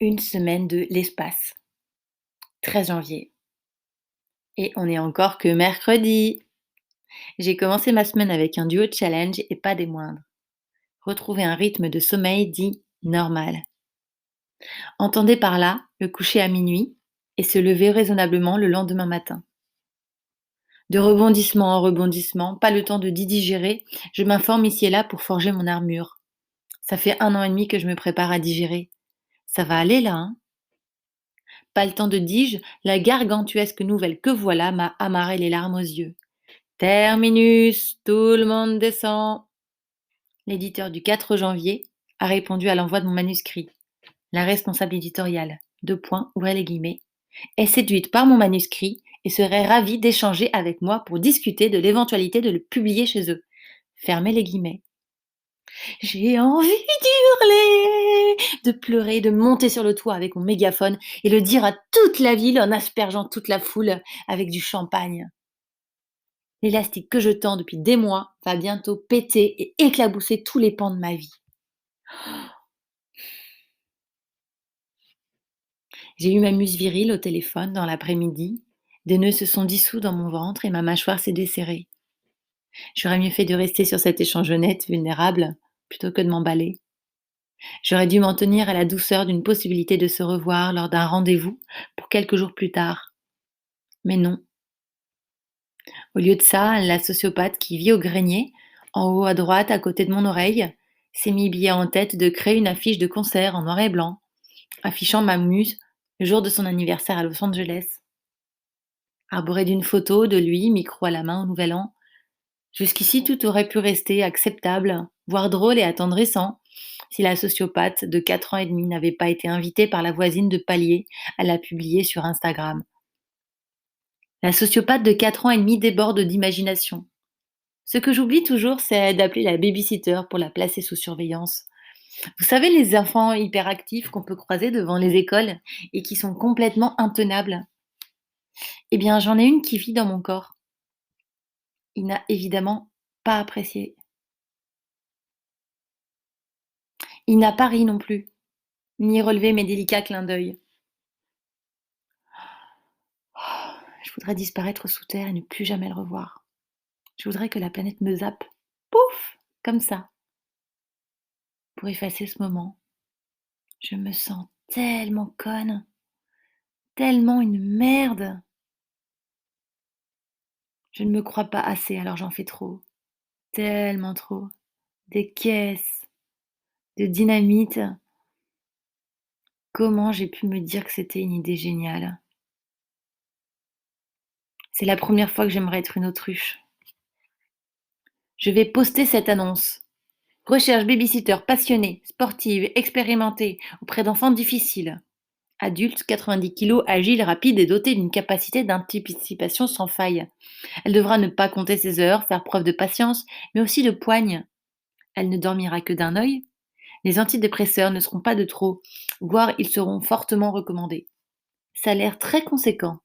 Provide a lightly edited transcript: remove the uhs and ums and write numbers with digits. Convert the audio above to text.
Une semaine de l'espace, 13 janvier et on est encore que mercredi. J'ai commencé ma semaine avec un duo challenge et pas des moindres. Retrouver un rythme de sommeil dit normal. Entendez par là le coucher à minuit et se lever raisonnablement le lendemain matin. De rebondissement en rebondissement, pas le temps de digérer, je m'informe ici et là pour forger mon armure. Ça fait 1 an et demi que je me prépare à digérer. Ça va aller là, hein? Pas le temps de dige, la gargantuesque nouvelle que voilà m'a amarré les larmes aux yeux. Terminus, tout le monde descend. L'éditeur du 4 janvier a répondu à l'envoi de mon manuscrit. La responsable éditoriale, deux points, ouvrez les guillemets, est séduite par mon manuscrit et serait ravie d'échanger avec moi pour discuter de l'éventualité de le publier chez eux. Fermez les guillemets. J'ai envie d'hurler, de pleurer, de monter sur le toit avec mon mégaphone et le dire à toute la ville en aspergeant toute la foule avec du champagne. L'élastique que je tends depuis des mois va bientôt péter et éclabousser tous les pans de ma vie. J'ai eu ma muse virile au téléphone dans l'après-midi. Des nœuds se sont dissous dans mon ventre et ma mâchoire s'est desserrée. J'aurais mieux fait de rester sur cet échange honnête, vulnérable, plutôt que de m'emballer. J'aurais dû m'en tenir à la douceur d'une possibilité de se revoir lors d'un rendez-vous pour quelques jours plus tard. Mais non. Au lieu de ça, la sociopathe qui vit au grenier, en haut à droite, à côté de mon oreille, s'est mis bien en tête de créer une affiche de concert en noir et blanc, affichant ma muse le jour de son anniversaire à Los Angeles. Arborée d'une photo de lui, micro à la main au Nouvel An. Jusqu'ici, tout aurait pu rester acceptable, voire drôle et attendrissant, si la sociopathe de 4 ans et demi n'avait pas été invitée par la voisine de palier à la publier sur Instagram. La sociopathe de 4 ans et demi déborde d'imagination. Ce que j'oublie toujours, c'est d'appeler la baby-sitter pour la placer sous surveillance. Vous savez, les enfants hyperactifs qu'on peut croiser devant les écoles et qui sont complètement intenables. Eh bien, j'en ai une qui vit dans mon corps. Il n'a évidemment pas apprécié. Il n'a pas ri non plus, ni relevé mes délicats clins d'œil. Je voudrais disparaître sous terre et ne plus jamais le revoir. Je voudrais que la planète me zappe. Pouf! Comme ça, pour effacer ce moment. Je me sens tellement conne, tellement une merde. Je ne me crois pas assez, alors j'en fais trop. Tellement trop. Des caisses, de dynamite. Comment j'ai pu me dire que c'était une idée géniale? C'est la première fois que j'aimerais être une autruche. Je vais poster cette annonce. Recherche baby-sitter passionnée, sportive, expérimentée, auprès d'enfants difficiles. Adulte, 90 kilos, agile, rapide et dotée d'une capacité d'anticipation sans faille. Elle devra ne pas compter ses heures, faire preuve de patience, mais aussi de poigne. Elle ne dormira que d'un œil. Les antidépresseurs ne seront pas de trop, voire ils seront fortement recommandés. Ça a l'air très conséquent.